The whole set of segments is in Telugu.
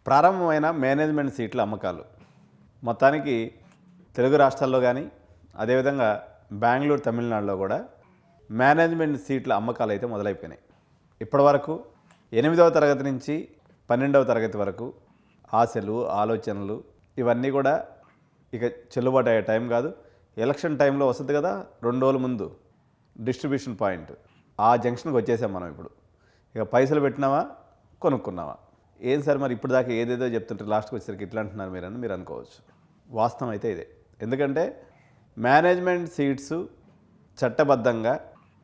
ప్రారంభమైన మేనేజ్మెంట్ సీట్ల అమ్మకాలు మొత్తానికి తెలుగు రాష్ట్రాల్లో కానీ అదేవిధంగా బెంగళూరు తమిళనాడులో కూడా మేనేజ్మెంట్ సీట్ల అమ్మకాలు అయితే మొదలైపోయినాయి. ఇప్పటివరకు 8వ తరగతి నుంచి 12వ తరగతి వరకు ఆశలు ఆలోచనలు ఇవన్నీ కూడా ఇక చెల్లుబాటు అయ్యే టైం కాదు. ఎలక్షన్ టైంలో వస్తుంది కదా, 2 రోజుల ముందు డిస్ట్రిబ్యూషన్ పాయింట్, ఆ జంక్షన్కి వచ్చేసాం మనం. ఇప్పుడు ఇక పైసలు పెట్టినావా కొనుక్కున్నావా, ఏం సార్ మరి ఇప్పుడు దాకా ఏదేదో చెప్తుంటే లాస్ట్కి వచ్చేసరికి ఇట్లా అంటున్నారు మీరని మీరు అనుకోవచ్చు. వాస్తవం అయితే ఇదే. ఎందుకంటే మేనేజ్మెంట్ సీట్స్ చట్టబద్ధంగా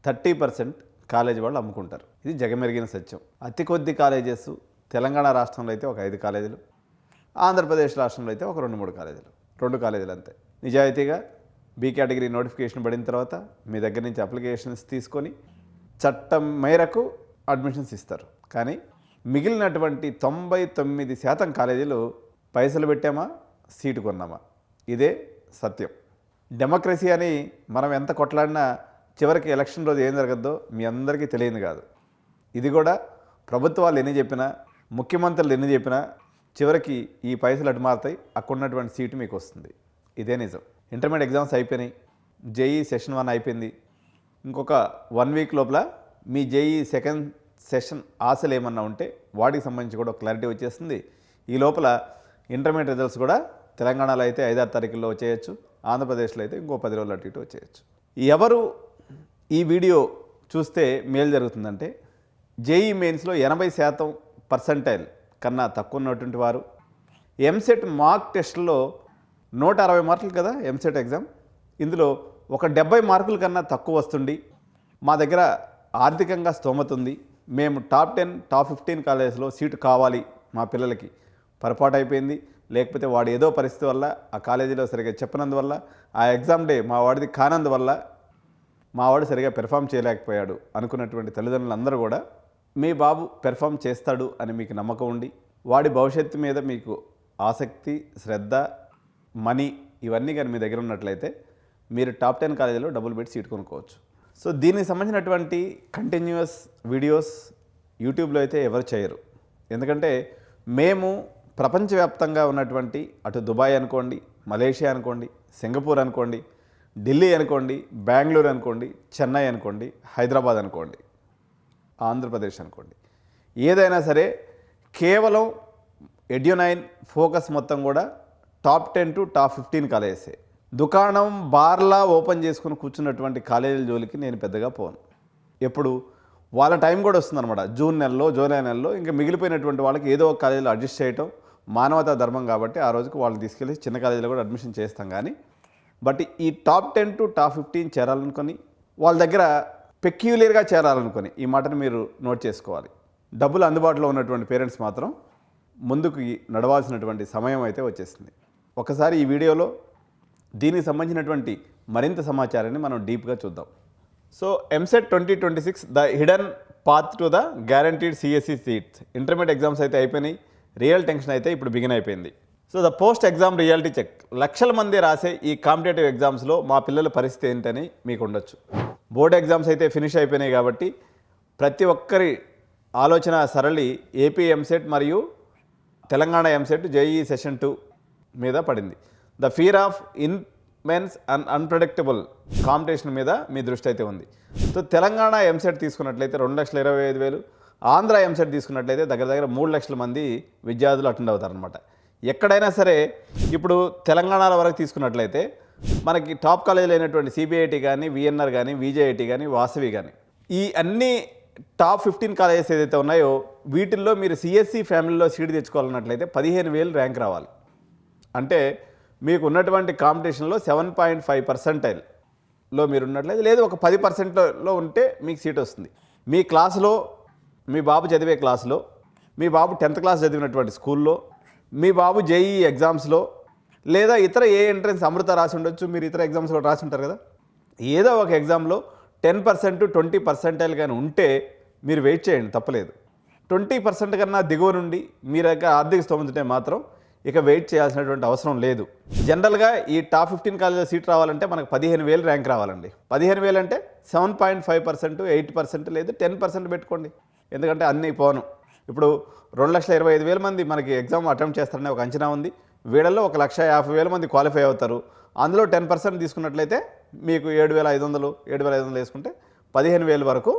30% కాలేజీ వాళ్ళు అమ్ముకుంటారు. ఇది జగమెరిగిన సత్యం. అతి కొద్ది కాలేజెస్ తెలంగాణ రాష్ట్రంలో అయితే ఒక 5 కాలేజీలు, ఆంధ్రప్రదేశ్ రాష్ట్రంలో అయితే ఒక 2-3 కాలేజీలు, 2 కాలేజీలు అంతే. నిజాయితీగా బి కేటగిరీ నోటిఫికేషన్ పడిన తర్వాత మీ దగ్గర నుంచి అప్లికేషన్స్ తీసుకొని చట్టం మేరకు అడ్మిషన్స్ ఇస్తారు. కానీ మిగిలినటువంటి 99% కాలేజీలు పైసలు పెట్టామా సీటు కొన్నామా, ఇదే సత్యం. డెమోక్రసీ అని మనం ఎంత కొట్లాడినా చివరికి ఎలక్షన్ రోజు ఏం జరగద్దో మీ అందరికీ తెలియదు కాదు. ఇది కూడా ప్రభుత్వాలు ఎన్ని చెప్పినా, ముఖ్యమంత్రులు ఎన్ని చెప్పినా చివరికి ఈ పైసలు అటు మారుతాయి, అక్కడ ఉన్నటువంటి సీటు మీకు వస్తుంది. ఇదే నిజం. ఇంటర్మీడియట్ ఎగ్జామ్స్ అయిపోయినాయి, జేఈ సెషన్ 1 అయిపోయింది. ఇంకొక 1 వీక్ లోపల మీ జేఈ సెకండ్ సెషన్ ఆశలు ఏమన్నా ఉంటే వాటికి సంబంధించి కూడా క్లారిటీ వచ్చేస్తుంది. ఈ లోపల ఇంటర్మీడియట్ రిజల్ట్స్ కూడా తెలంగాణలో అయితే 5-6 తారీఖుల్లో వచ్చేయచ్చు, ఆంధ్రప్రదేశ్లో అయితే ఇంకో 10 రోజులు అటు ఇటు వచ్చేయచ్చు. ఎవరు ఈ వీడియో చూస్తే మేలు జరుగుతుందంటే, జేఈ మెయిన్స్లో 80% కన్నా తక్కువ ఉన్నటువంటి వారు, ఎంసెట్ మార్క్ టెస్ట్లో 160 మార్కులు కదా ఎంసెట్ ఎగ్జామ్, ఇందులో ఒక 70 మార్కుల కన్నా తక్కువ వస్తుండి మా దగ్గర ఆర్థికంగా స్తోమత ఉంది, మేము టాప్ 10 టాప్ 15 కాలేజెస్లో సీటు కావాలి మా పిల్లలకి, పొరపాటు అయిపోయింది, లేకపోతే వాడు ఏదో పరిస్థితి వల్ల ఆ కాలేజీలో సరిగ్గా చెప్పనందువల్ల, ఆ ఎగ్జామ్ డే మా వాడిది కానందువల్ల మా వాడు సరిగా పెర్ఫామ్ చేయలేకపోయాడు అనుకున్నటువంటి తల్లిదండ్రులందరూ కూడా మీ బాబు పెర్ఫామ్ చేస్తాడు అని మీకు నమ్మకం ఉండి, వాడి భవిష్యత్తు మీద మీకు ఆసక్తి, శ్రద్ధ, మనీ ఇవన్నీ కానీ మీ దగ్గర ఉన్నట్లయితే మీరు టాప్ 10 కాలేజీలో డబ్బులు పెట్టి సీట్ కొనుక్కోవచ్చు. సో దీనికి సంబంధించినటువంటి కంటిన్యూస్ వీడియోస్ యూట్యూబ్లో అయితే ఎవరు చేయరు. ఎందుకంటే మేము ప్రపంచవ్యాప్తంగా ఉన్నటువంటి అటు దుబాయ్ అనుకోండి, మలేషియా అనుకోండి, సింగపూర్ అనుకోండి, ఢిల్లీ అనుకోండి, బెంగళూరు అనుకోండి, చెన్నై అనుకోండి, హైదరాబాద్ అనుకోండి, ఆంధ్రప్రదేశ్ అనుకోండి, ఏదైనా సరే కేవలం ఎడ్యు9 ఫోకస్ మొత్తం కూడా టాప్ 10 టు టాప్ 15 కాలేజెసే. దుకాణం బార్లా ఓపెన్ చేసుకుని కూర్చున్నటువంటి కాలేజీల జోలికి నేను పెద్దగా పోను. ఎప్పుడు వాళ్ళ టైం కూడా వస్తుందన్నమాట. జూన్ నెలలో, జూలై నెలలో ఇంకా మిగిలిపోయినటువంటి వాళ్ళకి ఏదో ఒక కాలేజీలో అడ్జస్ట్ చేయటం మానవతా ధర్మం కాబట్టి ఆ రోజుకి వాళ్ళని తీసుకెళ్ళి చిన్న కాలేజీలో కూడా అడ్మిషన్ చేస్తాం. కానీ బట్ ఈ టాప్ 10 టు టాప్ 15 చేరాలనుకొని, వాళ్ళ దగ్గర పెక్యులర్గా చేరాలనుకొని, ఈ మాటను మీరు నోట్ చేసుకోవాలి. డబ్బులు అందుబాటులో ఉన్నటువంటి పేరెంట్స్ మాత్రం ముందుకు నడవాల్సినటువంటి సమయం అయితే వచ్చేసింది. ఒకసారి ఈ వీడియోలో దీనికి సంబంధించినటువంటి మరింత సమాచారాన్ని మనం డీప్గా చూద్దాం. So EAMCET 2026 the hidden path to the guaranteed CSC seats. Intermediate exams అయితే అయిపోయినాయి, రియల్ టెన్షన్ అయితే ఇప్పుడు బిగిన్ అయిపోయింది. So the post exam reality check. లక్షల మంది రాసే ఈ కాంపిటేటివ్ ఎగ్జామ్స్లో మా పిల్లల పరిస్థితి ఏంటని మీకు ఉండొచ్చు. బోర్డ్ ఎగ్జామ్స్ అయితే ఫినిష్ అయిపోయినాయి కాబట్టి ప్రతి ఒక్కరి ఆలోచన సరళి ఏపీ ఎంసెట్ మరియు తెలంగాణ ఎంసెట్ జేఈ సెషన్ 2 మీద పడింది. The fear of immense and unpredictable competition మీద మీ దృష్టి అయితే ఉంది. సో తెలంగాణ ఎంసెట్ తీసుకున్నట్లయితే 2,25,000, ఆంధ్ర ఎంసెట్ తీసుకున్నట్లయితే దగ్గర 3 లక్షల మంది విద్యార్థులు అటెండ్ అవుతారనమాట. ఎక్కడైనా సరే ఇప్పుడు తెలంగాణలో వరకు తీసుకున్నట్లయితే మనకి టాప్ కాలేజీలు అయినటువంటి సిబిఐటి కానీ, విఎన్ఆర్ కానీ, విజేఐటి కానీ, వాసవి కానీ, ఈ అన్ని టాప్ 15 కాలేజెస్ ఏదైతే ఉన్నాయో వీటిల్లో మీరు సిఎస్సి ఫ్యామిలీలో సీట్ తెచ్చుకోవాలన్నట్లయితే 15,000 ర్యాంక్ రావాలి. అంటే మీకు ఉన్నటువంటి కాంపిటీషన్లో 7.5%లో మీరు ఉన్నట్లయితే, లేదు ఒక 10%లో ఉంటే మీకు సీట్ వస్తుంది. మీ క్లాసులో, మీ బాబు చదివే క్లాసులో, మీ బాబు 10th క్లాస్ చదివినటువంటి స్కూల్లో, మీ బాబు జేఈ ఎగ్జామ్స్లో, లేదా ఇతర ఏ ఎంట్రన్స్ అమృత రాసి ఉండొచ్చు, మీరు ఇతర ఎగ్జామ్స్ కూడా రాసి ఉంటారు కదా, ఏదో ఒక ఎగ్జామ్లో 10% 20% కానీ ఉంటే మీరు వెయిట్ చేయండి, తప్పలేదు. 20% కన్నా దిగువ నుండి మీరు యొక్క ఆర్థిక స్తోమత ఉంటే మాత్రం ఇక వెయిట్ చేయాల్సినటువంటి అవసరం లేదు. జనరల్గా ఈ టాప్ 15 కాలేజీలో సీట్ రావాలంటే మనకు 15,000 ర్యాంక్ రావాలండి. 15,000 అంటే 7.5%, 8% లేదు 10% పెట్టుకోండి. ఎందుకంటే అన్నీ పోను ఇప్పుడు 2,25,000 మంది మనకి ఎగ్జామ్ అటెంప్ట్ చేస్తారనే ఒక అంచనా ఉంది. వీళ్ళల్లో 1,50,000 మంది క్వాలిఫై అవుతారు. అందులో 10% తీసుకున్నట్లయితే మీకు 7,500 వేసుకుంటే 15,000 వరకు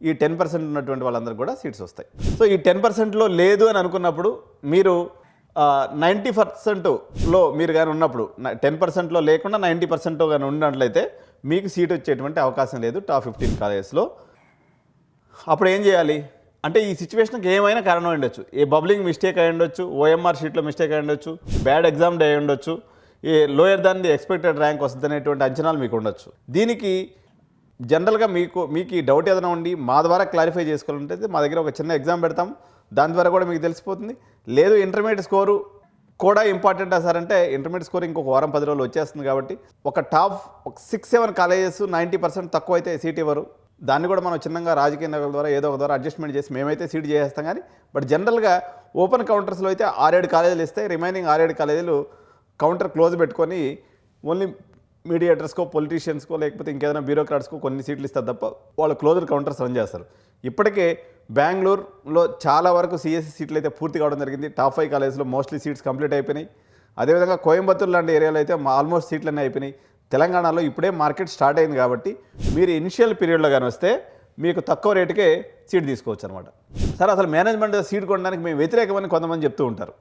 ఈ 10% ఉన్నటువంటి వాళ్ళందరికీ కూడా సీట్స్ వస్తాయి. సో ఈ 10%లో లేదు అని అనుకున్నప్పుడు మీరు 90%లో మీరు కానీ ఉన్నప్పుడు 10%లో లేకుండా 90% కానీ ఉన్నట్లయితే మీకు సీట్ వచ్చేటువంటి అవకాశం లేదు టాప్ 15 కాలేజెస్లో. అప్పుడు ఏం చేయాలి అంటే ఈ సిచ్యువేషన్కి ఏమైనా కారణం ఉండొచ్చు. ఏ బబ్లింగ్ మిస్టేక్ అయి ఉండొచ్చు, ఓఎంఆర్ షీట్లో మిస్టేక్ అయి ఉండొచ్చు, బ్యాడ్ ఎగ్జామ్ డే అయి ఉండొచ్చు, ఏ lower than the expected rank వస్తుంది అనేటువంటి అంచనాలు మీకు ఉండొచ్చు. దీనికి జనరల్గా మీకు ఈ డౌట్ ఏదైనా ఉండి మా ద్వారా క్లారిఫై చేసుకోవాలంటే మా దగ్గర ఒక చిన్న ఎగ్జామ్ పెడతాం, దాని ద్వారా కూడా మీకు తెలిసిపోతుంది. లేదు ఇంటర్మీడియట్ స్కోరు కూడా ఇంపార్టెంట్ సార్ అంటే ఇంటర్మీడియట్ స్కోర్ ఇంకొక వారం 10 రోజులు వచ్చేస్తుంది కాబట్టి ఒక టాప్ 6-7 కాలేజెస్ 90% తక్కువ అయితే సీట్ ఇవ్వరు. దాన్ని కూడా మనం చిన్నగా రాజకీయ నాయకుల ద్వారా ఏదో ఒక ద్వారా అడ్జస్ట్మెంట్ చేసి మేమైతే సీట్ చేసేస్తాం. కానీ బట్ జనరల్గా ఓపెన్ కౌంటర్స్లో అయితే 6-7 కాలేజీలు ఇస్తాయి. రిమైనింగ్ 6-7 కాలేజీలు కౌంటర్ క్లోజ్ పెట్టుకొని ఓన్లీ మీడియేటర్స్కో, పొలిటీషియన్స్కో, లేకపోతే ఇంకేదైనా బ్యూరోక్రాట్స్కో కొన్ని సీట్లు ఇస్తారు తప్ప వాళ్ళు క్లోజ్డ్ కౌంటర్స్ రన్ చేస్తారు. ఇప్పటికే బెంగళూరులో చాలా వరకు సిఎస్సి సీట్లు అయితే పూర్తి కావడం జరిగింది. టాప్ 5 కాలేజెస్లో మోస్ట్లీ సీట్స్ కంప్లీట్ అయిపోయినాయి. అదేవిధంగా కోయంబత్తూరు లాంటి ఏరియాలో అయితే ఆల్మోస్ట్ సీట్లన్నీ అయిపోయినాయి. తెలంగాణలో ఇప్పుడే మార్కెట్ స్టార్ట్ అయింది కాబట్టి మీరు ఇనిషియల్ పీరియడ్లో కానీ వస్తే మీకు తక్కువ రేటుకే సీట్ తీసుకోవచ్చు అనమాట. సార్ అసలు మేనేజ్మెంట్ సీట్ కొనడానికి మేము వ్యతిరేకమని కొంతమంది చెప్తూ ఉంటారు.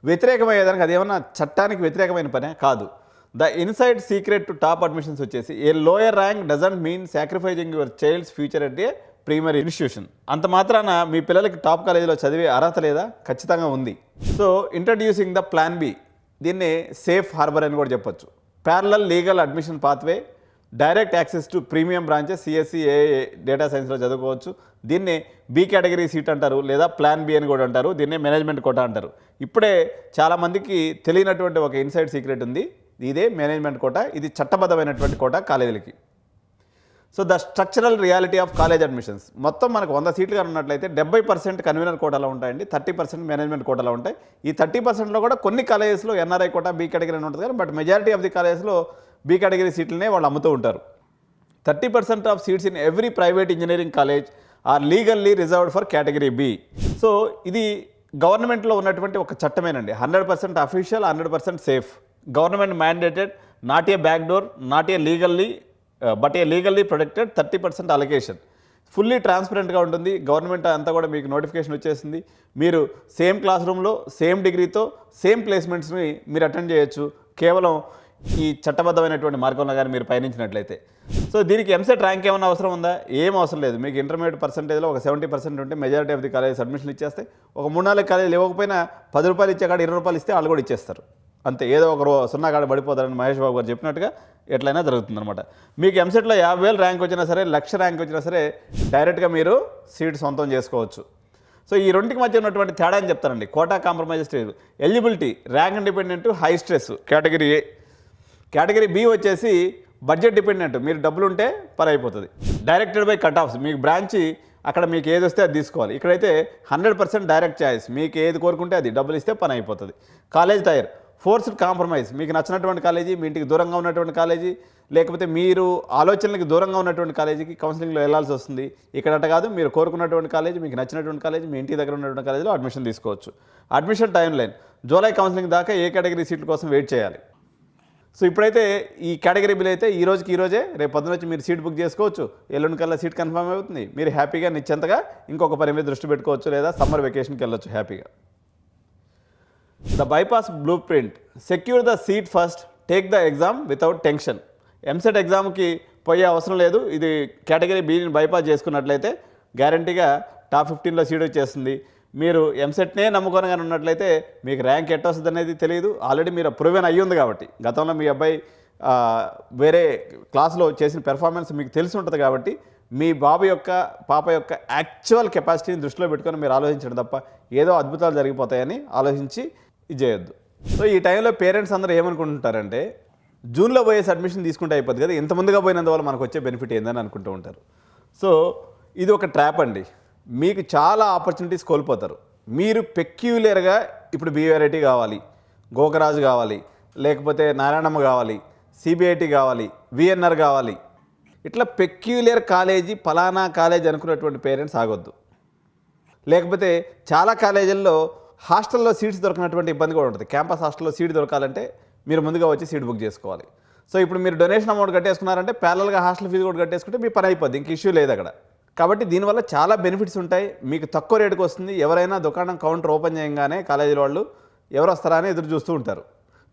వ్యతిరేకమయ్యేదానికి అదేమన్నా చట్టానికి వ్యతిరేకమైన పనే కాదు. The inside secret to top admissions వచ్చేసి a lower rank doesn't mean sacrificing your child's future at a primary institution. అంత మాత్రాన మీ పిల్లలకి టాప్ కాలేజీలో చదివే అర్హత లేదా? ఖచ్చితంగా ఉంది. So introducing the plan B, దీన్ని సేఫ్ హార్బర్ అని కూడా చెప్పొచ్చు. Parallel legal admission pathway, direct access to premium branches, CSC, A A, data సైన్స్లో చదువుకోవచ్చు. దీన్ని బి కేటగిరీ సీట్ అంటారు, లేదా ప్లాన్ బి అని కూడా అంటారు. దీన్నే మేనేజ్మెంట్ కోటా అంటారు. ఇప్పుడే చాలామందికి తెలియనటువంటి ఒక ఇన్సైడ్ సీక్రెట్ ఉంది, ఇదే మేనేజ్మెంట్ కోటా. ఇది చట్టబద్ధమైనటువంటి కోటా కాలేజీలకి. So the structural reality of college admissions, మొత్తం మనకు 100 సీట్లుగా ఉన్నట్లయితే 70% కన్వీనర్ కోటాలో ఉంటాయండి, 30% మేనేజ్మెంట్ కోటాలో ఉంటాయి. ఈ 30%లో కూడా కొన్ని కాలేజెస్లో ఎన్ఆర్ఐ కోటా బి కేటగిరీ అని ఉంటుంది, కానీ బట్ మెజారిటీ ఆఫ్ ది కాలేజెస్లో బి కేటగిరీ సీట్లనే వాళ్ళు అమ్ముతూ ఉంటారు. 30% of seats in every private engineering college are legally reserved for category B. So ఇది గవర్నమెంట్లో ఉన్నటువంటి ఒక చట్టమేనండి. 100% official, 100% safe. Government mandated, not a back door, not a legally but a legally protected 30% allocation. Fully ట్రాన్స్పరెంట్గా ఉంటుంది. గవర్నమెంట్ అంతా కూడా మీకు నోటిఫికేషన్ వచ్చేసింది. మీరు సేమ్ క్లాస్ రూమ్లో సేమ్ డిగ్రీతో సేమ్ ప్లేస్మెంట్స్ని మీరు అటెండ్ చేయొచ్చు, కేవలం ఈ చట్టబద్ధమైనటువంటి మార్గంలో కానీ మీరు పయనించినట్లయితే. సో దీనికి ఎంసెట్ ర్యాంక్ ఏమైనా అవసరం ఉందా? ఏం అవసరం లేదు. మీకు ఇంటర్మీడియట్ పర్సెంటేజ్లో ఒక 70% ఉంటే మెజారిటీ ఆఫ్ ది కాలేజెస్ అడ్మిషన్లు ఇచ్చేస్తాయి. ఒక 3-4 కాలేజీలు ఇవ్వకపోయినా ₹10 ఇచ్చే కాడ ₹20 ఇస్తే వాళ్ళు కూడా ఇచ్చేస్తారు. అంతే, ఏదో ఒక సున్నా కాడ పడిపోతారని మహేష్ బాబు గారు చెప్పినట్టుగా ఎట్లయినా జరుగుతుందన్నమాట. మీకు ఎంసెట్లో 50,000 ర్యాంక్ వచ్చినా సరే, 1,00,000 ర్యాంక్ వచ్చినా సరే డైరెక్ట్గా మీరు సీట్ సొంతం చేసుకోవచ్చు. సో ఈ రెండింటికి మధ్య ఉన్నటువంటి తేడా అని చెప్తారండి. Quota compromise stage. Eligibility rank independent, high stress category A. Category B వచ్చేసి బడ్జెట్ డిపెండెంట్, మీరు డబ్బులు ఉంటే పని అయిపోతుంది. డైరెక్టెడ్ బై కట్ ఆఫ్స్, మీకు బ్రాంచ్ అక్కడ మీకు ఏది వస్తే అది తీసుకోవాలి. ఇక్కడైతే 100% డైరెక్ట్ చాయిస్, మీకు ఏది కోరుకుంటే అది, డబ్బులు ఇస్తే పని అయిపోతుంది. కాలేజ్ టైర్, ఫోర్స్డ్ కాంప్రమైజ్, మీకు నచ్చినటువంటి కాలేజీ, మీ ఇంటికి దూరంగా ఉన్నటువంటి కాలేజీ, లేకపోతే మీరు ఆలోచనలకు దూరంగా ఉన్నటువంటి కాలేజీకి కౌన్సిలింగ్లో వెళ్ళాల్సి వస్తుంది. ఇక్కడట కాదు, మీరు కోరుకున్నటువంటి కాలేజీ, మీకు నచ్చినటువంటి కాలేజీ, మీ ఇంటి దగ్గర ఉన్నటువంటి కాలేజీలో అడ్మిషన్ తీసుకోవచ్చు. Admission time line, July counselling దాకా ఏ కేటగిరీ సీట్ల కోసం వెయిట్ చేయాలి. సో ఇప్పుడైతే ఈ కేటగిరీ బిల్ అయితే ఈ రోజే, రేపు పొద్దున వచ్చి మీరు సీట్ బుక్ చేసుకోవచ్చు. ఎల్లుండి కల్లా సీట్ కన్ఫర్మ్ అవుతుంది. మీరు హ్యాపీగా నిశ్చింతగా ఇంకొక పని మీద దృష్టి పెట్టుకోవచ్చు, లేదా సమ్మర్ వెకేషన్కి వెళ్ళొచ్చు హ్యాపీగా. The bypass blue print, secure the seat first, take the exam without tension. EAMCET ఎగ్జామ్కి పోయే అవసరం లేదు. ఇది కేటగిరీ బిని బైపాస్ చేసుకున్నట్లయితే గ్యారంటీగా టాప్ 15లో సీట్ వచ్చేస్తుంది. మీరు ఎంసెట్నే నమ్ముకోనగానే ఉన్నట్లయితే మీకు ర్యాంక్ ఎట్ట వస్తుంది అనేది తెలియదు. ఆల్రెడీ మీరు ప్రూవెన్ అయ్యి ఉంది కాబట్టి, గతంలో మీ అబ్బాయి వేరే క్లాస్లో చేసిన పెర్ఫార్మెన్స్ మీకు తెలిసి ఉంటుంది కాబట్టి, మీ బాబు యొక్క పాప యొక్క యాక్చువల్ కెపాసిటీని దృష్టిలో పెట్టుకొని మీరు ఆలోచించడం తప్ప ఏదో అద్భుతాలు జరిగిపోతాయని ఆలోచించి ఇది చేయొద్దు. సో ఈ టైంలో పేరెంట్స్ అందరూ ఏమనుకుంటుంటారంటే, జూన్లో పోయేసి అడ్మిషన్ తీసుకుంటే అయిపోద్ది కదా, ఇంత ముందుగా పోయినందువల్ల మనకు వచ్చే బెనిఫిట్ ఏందని అనుకుంటూ ఉంటారు. సో ఇది ఒక ట్రాప్ అండి. మీకు చాలా ఆపర్చునిటీస్ కోల్పోతారు. మీరు పెక్యులర్గా ఇప్పుడు బీఆర్ఐటీ కావాలి, గోకరాజు కావాలి, లేకపోతే నారాయణమ్మ కావాలి, సిబిఐటి కావాలి, విఎన్ఆర్ కావాలి, ఇట్లా పెక్యులర్ కాలేజీ, ఫలానా కాలేజ్ అనుకున్నటువంటి పేరెంట్స్ ఆగొద్దు. లేకపోతే చాలా కాలేజీల్లో హాస్టల్లో సీట్స్ దొరకనటువంటి ఇబ్బంది కూడా ఉంటుంది. క్యాంపస్ హాస్టల్లో సీట్ దొరకాలంటే మీరు ముందుగా వచ్చి సీట్ బుక్ చేసుకోవాలి. సో ఇప్పుడు మీరు డొనేషన్ అమౌంట్ కట్టేసుకున్నారంటే ప్యారల్గా హాస్టల్ ఫీజు కూడా కట్టేసుకుంటే మీ పని అయిపోద్ది, ఇంక ఇష్యూ లేదు అక్కడ. కాబట్టి దీనివల్ల చాలా బెనిఫిట్స్ ఉంటాయి, మీకు తక్కువ రేటుకి వస్తుంది. ఎవరైనా దుకాణం కౌంటర్ ఓపెన్ చేయగానే కాలేజీల వాళ్ళు ఎవరు వస్తారా అని ఎదురు చూస్తూ ఉంటారు.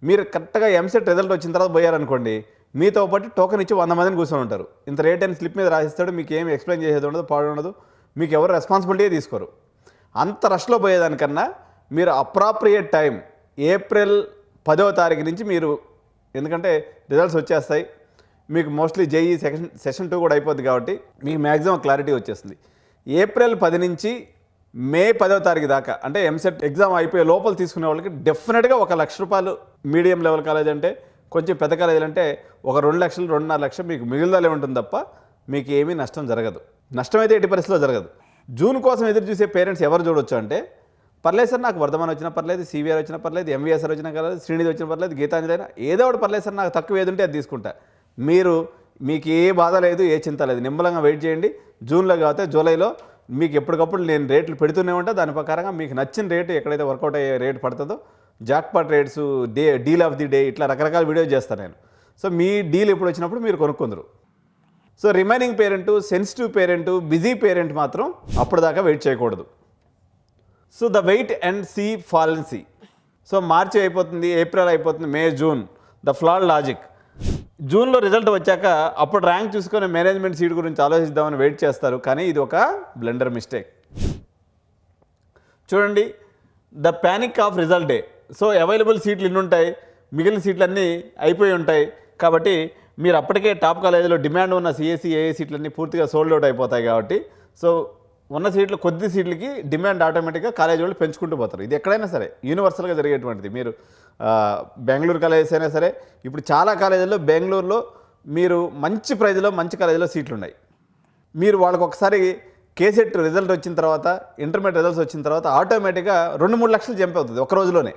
మీరు కరెక్ట్గా ఎంసెట్ రిజల్ట్ వచ్చిన తర్వాత పోయారనుకోండి, మీతో పాటు టోకెన్ ఇచ్చి 100 మందిని కూర్చొని ఉంటారు. ఇంత రేట్ అని స్లిప్ మీద రాసిస్తాడు, మీకు ఏమి ఎక్స్ప్లెయిన్ చేసేది ఉండదు, పాడు ఉండదు, మీకు ఎవరు రెస్పాన్సిబిలిటీ తీసుకోరు. అంత రష్లో పోయేదానికన్నా మీరు అప్రాప్రియేట్ టైం ఏప్రిల్ 10వ తారీఖు నుంచి మీరు, ఎందుకంటే రిజల్ట్స్ వచ్చేస్తాయి, మీకు మోస్ట్లీ జేఈ సెషన్ 2 కూడా అయిపోద్ది కాబట్టి మీకు మ్యాక్సిమం క్లారిటీ వచ్చేస్తుంది. ఏప్రిల్ 10 నుంచి మే 10వ తారీఖు దాకా, అంటే ఎంసెట్ ఎగ్జామ్ అయిపోయే లోపల తీసుకునే వాళ్ళకి డెఫినెట్గా 1 లక్ష రూపాయలు, మీడియం లెవెల్ కాలేజ్ అంటే, కొంచెం పెద్ద కాలేజీలు అంటే 2 లక్షలు 2.5 లక్షలు మీకు మిగులుదలే ఉంటుంది తప్ప మీకు ఏమీ నష్టం జరగదు. నష్టం అయితే ఎట్టి పరిస్థితిలో జరగదు. జూన్ కోసం ఎదురు చూసే పేరెంట్స్ ఎవరు చూడొచ్చు అంటే, పర్లేదు సార్ నాకు వర్ధమాన్ వచ్చినా పర్లేదు, సివిఆర్ వచ్చినా పర్లేదు, ఎంవీఎస్ఆర్ వచ్చినా పర్లేదు, శ్రీనిధి వచ్చినా పర్లేదు, గీతాంజలి అయినా ఏదో ఒకటి పర్లేదు సార్, నాకు తక్కువ ఏది ఉంటే అది తీసుకుంటా. మీకు ఏ బాధ లేదు, ఏ చింత లేదు, నిమ్మలంగా వెయిట్ చేయండి. జూన్లో కాకపోతే జూలైలో మీకు ఎప్పటికప్పుడు నేను రేట్లు పెడుతూనే ఉంటా. దాని ప్రకారంగా మీకు నచ్చిన రేటు ఎక్కడైతే వర్కౌట్ అయ్యే రేటు పడుతుందో, jackpot rates, deal of the day, ఇట్లా రకరకాల వీడియోస్ చేస్తాను నేను. సో మీ డీల్ ఎప్పుడు వచ్చినప్పుడు మీరు కొనుక్కుందరు. So remaining parent, sensitive parent, busy parent మాత్రం అప్పుడు దాకా వెయిట్ చేయకూడదు. So the wait and see fallacy. So మార్చి అయిపోతుంది, ఏప్రిల్ అయిపోతుంది, May, June, the flawed logic. జూన్లో రిజల్ట్ వచ్చాక అప్పుడు ర్యాంక్ చూసుకొని మేనేజ్మెంట్ సీట్ గురించి ఆలోచిద్దామని వెయిట్ చేస్తారు, కానీ ఇది ఒక బ్లెండర్ మిస్టేక్. చూడండి, the panic of result day. So available సీట్లు ఇన్ని ఉంటాయి, మిగిలిన సీట్లన్నీ అయిపోయి ఉంటాయి. కాబట్టి మీరు అప్పటికే టాప్ కాలేజీలో డిమాండ్ ఉన్న సిఎస్సి, ఏఏ సీట్లన్నీ పూర్తిగా సోల్డ్ అవుట్ అయిపోతాయి. కాబట్టి సో ఉన్న సీట్లు, కొద్ది సీట్లకి డిమాండ్ ఆటోమేటిక్గా కాలేజీ వాళ్ళు పెంచుకుంటూ పోతారు. ఇది ఎక్కడైనా సరే యూనివర్సల్గా జరిగేటువంటిది. మీరు బెంగళూరు కాలేజెస్ అయినా సరే, ఇప్పుడు చాలా కాలేజీల్లో బెంగళూరులో మీరు మంచి ప్రైజ్లో మంచి కాలేజీలో సీట్లు ఉన్నాయి. మీరు వాళ్ళకి ఒకసారి కేసెట్ రిజల్ట్ వచ్చిన తర్వాత, ఇంటర్మీడియట్ రిజల్ట్స్ వచ్చిన తర్వాత ఆటోమేటిక్గా 2-3 లక్షలు జంప్ అవుతుంది ఒక రోజులోనే.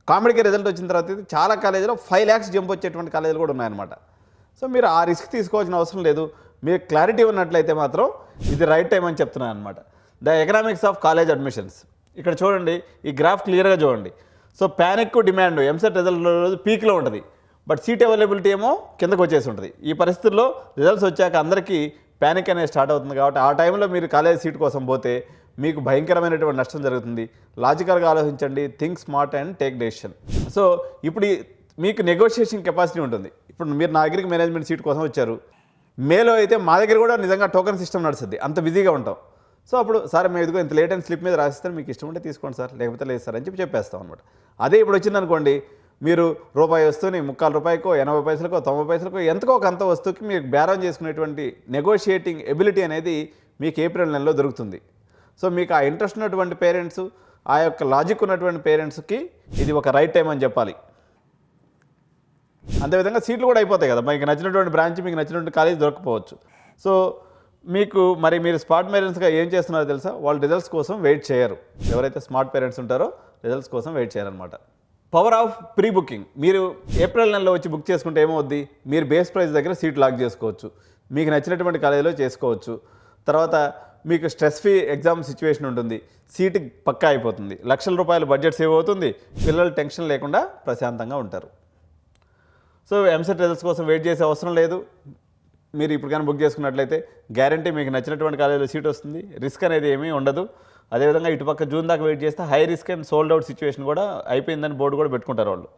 కామెడీకి రిజల్ట్ వచ్చిన తర్వాత చాలా కాలేజీలో 5 lakhs జంప్ వచ్చేటువంటి కాలేజీలు కూడా ఉన్నాయన్నమాట. సో మీరు ఆ రిస్క్ తీసుకోవాల్సిన అవసరం లేదు. మీరు క్లారిటీ ఉన్నట్లయితే మాత్రం ఇది రైట్ టైం అని చెప్తున్నాను అనమాట. The economics of college admissions. ఇక్కడ చూడండి, ఈ గ్రాఫ్ క్లియర్గా చూడండి. So panic demand EAMCET result రోజు పీక్లో ఉంటుంది, బట్ సీట్ అవైలబిలిటీ ఏమో కిందకు వచ్చేసి ఉంటుంది. ఈ పరిస్థితుల్లో రిజల్ట్స్ వచ్చాక అందరికీ ప్యానిక్ అనేది స్టార్ట్ అవుతుంది. కాబట్టి ఆ టైంలో మీరు కాలేజ్ సీట్ కోసం పోతే మీకు భయంకరమైనటువంటి నష్టం జరుగుతుంది. లాజికల్గా ఆలోచించండి, think smart and take decision. So ఇప్పుడు మీకు నెగోషియేషన్ కెపాసిటీ ఉంటుంది. ఇప్పుడు మీరు నా దగ్గరికి మేనేజ్మెంట్ సీట్ కోసం వచ్చారు, మేలో అయితే మా దగ్గర కూడా నిజంగా టోకెన్ సిస్టమ్ నడుస్తుంది, అంత బిజీగా ఉంటాం. సో అప్పుడు సార్ మేము ఇదిగో ఇంత లేట్ అండ్ స్లిప్ మీద రాసిస్తాను, మీకు ఇష్టం ఉంటే తీసుకోండి సార్, లేకపోతే లేదు సార్ అని చెప్పేస్తాం అనమాట. అదే ఇప్పుడు వచ్చిందనుకోండి, మీరు రూపాయి వస్తువుని 3/4 రూపాయకో, 80 పైసలకో, 90 పైసలకో, ఎంతకో ఒక అంత వస్తువుకి మీకు బేరం చేసుకునేటువంటి నెగోషియేటింగ్ ఎబిలిటీ అనేది మీకు ఏప్రిల్ నెలలో దొరుకుతుంది. సో మీకు ఆ ఇంట్రెస్ట్ ఉన్నటువంటి పేరెంట్స్, ఆ యొక్క లాజిక్ ఉన్నటువంటి పేరెంట్స్కి ఇది ఒక రైట్ టైం అని చెప్పాలి. అంతేవిధంగా సీట్లు కూడా అయిపోతాయి కదా, మీకు నచ్చినటువంటి బ్రాంచ్, మీకు నచ్చినటువంటి కాలేజ్ దొరకపోవచ్చు. సో మీరు స్మార్ట్ పేరెంట్స్గా ఏం చేస్తున్నారో తెలుసా, వాళ్ళు రిజల్ట్స్ కోసం వెయిట్ చేయరు. ఎవరైతే స్మార్ట్ పేరెంట్స్ ఉంటారో రిజల్ట్స్ కోసం వెయిట్ చేయరనమాట. Power of pre booking. మీరు ఏప్రిల్ నెలలో వచ్చి బుక్ చేసుకుంటే ఏమవుద్ది, మీరు బేస్ ప్రైస్ దగ్గర సీట్ లాక్ చేసుకోవచ్చు, మీకు నచ్చినటువంటి కాలేజీలో చేసుకోవచ్చు. తర్వాత మీకు స్ట్రెస్ ఫ్రీ ఎగ్జామ్ సిచ్యువేషన్ ఉంటుంది, సీటు పక్కా అయిపోతుంది, లక్షల రూపాయల బడ్జెట్ సేవ్ అవుతుంది, పిల్లలు టెన్షన్ లేకుండా ప్రశాంతంగా ఉంటారు. సో ఎంసెట్ రిజల్ట్స్ కోసం వెయిట్ చేసే అవసరం లేదు. మీరు ఇప్పుడు కానీ బుక్ చేసుకున్నట్లయితే గ్యారంటీ మీకు నచ్చినటువంటి కాలేజీలో సీట్ వస్తుంది, రిస్క్ అనేది ఏమీ ఉండదు. అదేవిధంగా ఇటుపక్క జూన్ దాకా వెయిట్ చేస్తే high risk and sold out situation కూడా అయిపోయిందని బోర్డు కూడా పెట్టుకుంటారు వాళ్ళు.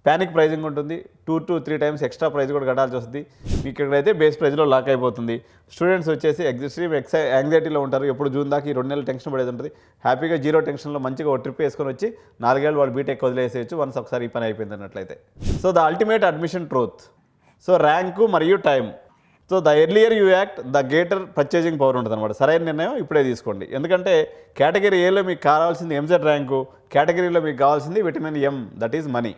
ప్యానిక్ ప్రైజింగ్ ఉంటుంది, 2 to 3 times ఎక్స్ట్రా ప్రైజ్ కూడా కట్టాల్సి వస్తుంది. మీకు ఇక్కడైతే బేస్ ప్రైజ్లో లాక్ అయిపోతుంది. స్టూడెంట్స్ వచ్చేసి ఎగ్జామ్ యాంగ్జైటీలో ఉంటారు, ఎప్పుడు జూన్ దాకా ఈ 2 నెలలు టెన్షన్ పడేది ఉంటుంది. హ్యాపీగా 0 టెన్షన్లో మంచిగా ఒక ట్రిప్ వేసుకొని వచ్చి 4 ఏళ్ళు వాళ్ళు బీటెక్ వదిలేసేయచ్చు వన్స్ ఒకసారి ఈ పని అయిపోయింది అన్నట్లయితే. So the ultimate admission truth. So rank మరియు time. So the earlier you act, the greater purchasing power ఉంటుంది అనమాట. సరైన నిర్ణయం ఇప్పుడే తీసుకోండి. ఎందుకంటే కేటగిరీ ఏలో మీకు కావాల్సింది ఎంసెట్ ర్యాంకు, కేటగిరీలో మీకు కావాల్సింది vitamin M, that is money.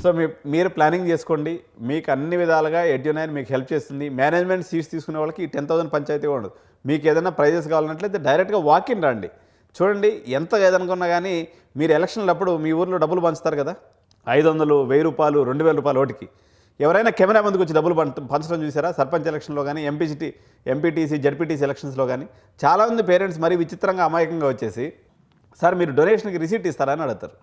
So మీరు ప్లానింగ్ చేసుకోండి, మీకు అన్ని విధాలుగా ఎడ్యునైన్ మీకు హెల్ప్ చేస్తుంది. మేనేజ్మెంట్ సీట్స్ తీసుకునే వాళ్ళకి 10,000 పంచాయతీ ఉండదు. మీకు ఏదైనా ప్రైజెస్ కావాలన్నట్లయితే డైరెక్ట్గా వాకిన్ రండి. చూడండి, ఎంత ఏదనుకున్నా కానీ మీరు ఎలక్షన్లప్పుడు మీ ఊర్లో డబ్బులు పంచుతారు కదా, 500, 1000 రూపాయలు, 2000 రూపాయలు ఓటికి. ఎవరైనా కెమెరా ముందుకు వచ్చి డబ్బులు పంచడం చూసారా? సర్పంచ్ ఎలక్షన్లో కానీ, ఎంపీటీసీ, జడ్పీటీసీ ఎలక్షన్స్లో కానీ చాలామంది పేరెంట్స్ మరీ విచిత్రంగా అమాయకంగా వచ్చేసి, సార్ మీరు డొనేషన్కి రిసీట్ ఇస్తారా అని అడుగుతారు.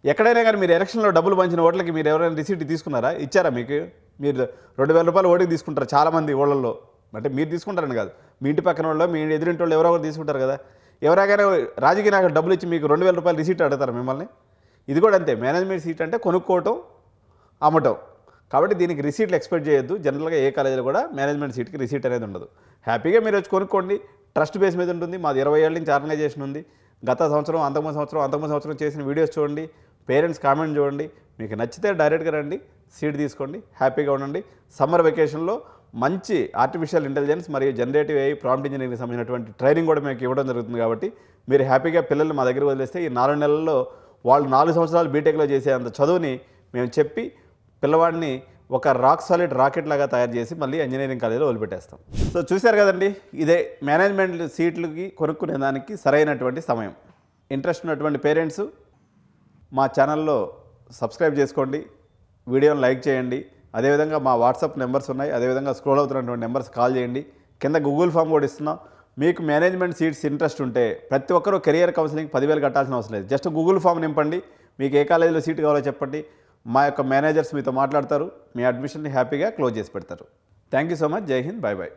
ఎక్కడైనా కానీ మీరు ఎలక్షన్లో డబ్బులు పంచిన ఓట్లకి మీరు ఎవరైనా రిసీట్ తీసుకున్నారా? ఇచ్చారా? మీకు మీరు 2,000 రూపాయలు ఓటుకి తీసుకుంటారు చాలామంది ఓళ్ళల్లో. అంటే మీరు తీసుకుంటారని కాదు, మీ ఇంటి పక్కన వాళ్ళు, మీ ఎదురింటి వాళ్ళు ఎవరో ఒకరు తీసుకుంటారు కదా. ఎవరైనా రాజకీయ నాయకులు డబ్బులు ఇచ్చి మీకు 2,000 రూపాయలు రిసీట్ అడుగుతారు మిమ్మల్ని. ఇది కూడా అంతే, మేనేజ్మెంట్ సీట్ అంటే కొనుక్కోవటం, అమ్మటం. కాబట్టి దీనికి రిసీట్లు ఎక్స్పెక్ట్ చేయొద్దు. జనరల్గా ఏ కాలేజీలో కూడా మేనేజ్మెంట్ సీట్కి రిసీట్ అనేది ఉండదు. హ్యాపీగా మీరు వచ్చి కొనుక్కోండి, ట్రస్ట్ బేస్ మీద ఉంటుంది. మాది 20 ఏళ్ళ నుంచి ఆర్గనైజేషన్ ఉంది. గత సంవత్సరం, అంతకుముందు సంవత్సరం చేసిన వీడియోస్ చూడండి, పేరెంట్స్ కామెంట్ చూడండి. మీకు నచ్చితే డైరెక్ట్గా రండి, సీట్ తీసుకోండి, హ్యాపీగా ఉండండి. సమ్మర్ వెకేషన్లో మంచి ఆర్టిఫిషియల్ ఇంటెలిజెన్స్ మరియు జనరేటివ్ AI, ప్రాంప్ట్ ఇంజనీరింగ్ సంబంధించినటువంటి ట్రైనింగ్ కూడా మీకు ఇవ్వడం జరుగుతుంది. కాబట్టి మీరు హ్యాపీగా పిల్లల్ని మా దగ్గర వదిలేస్తే ఈ 4 నెలల్లో వాళ్ళు 4 సంవత్సరాలు బీటెక్లో చేసే అంత చదువుని మేము చెప్పి పిల్లవాడిని ఒక రాక్ సాలిడ్ రాకెట్ లాగా తయారు చేసి మళ్ళీ ఇంజనీరింగ్ కాలేజీలో వదిలిపెట్టేస్తాం. సో చూశారు కదండి, ఇదే మేనేజ్మెంట్ సీట్లకి కొనుక్కునే దానికి సరైనటువంటి సమయం. ఇంట్రెస్ట్ ఉన్నటువంటి పేరెంట్స్ మా ఛానల్లో సబ్స్క్రైబ్ చేసుకోండి, వీడియోని లైక్ చేయండి. అదేవిధంగా మా వాట్సాప్ నెంబర్స్ ఉన్నాయి, అదేవిధంగా స్క్రోల్ అవుతున్నటువంటి నెంబర్స్ కాల్ చేయండి. కింద గూగుల్ ఫామ్ కూడా ఇస్తున్నాం. మీకు మేనేజ్మెంట్ సీట్స్ ఇంట్రెస్ట్ ఉంటే ప్రతి ఒక్కరూ కెరియర్ కౌన్సిలింగ్ 10,000 కట్టాల్సిన అవసరం లేదు. జస్ట్ గూగుల్ ఫామ్ నింపండి, మీకు ఏ కాలేజీలో సీట్ కావాలో చెప్పండి. మా యొక్క మేనేజర్స్ మీతో మాట్లాడతారు, మీ అడ్మిషన్ని హ్యాపీగా క్లోజ్ చేసి పెడతారు. Thank you so much. జై హింద్, బాయ్ బాయ్.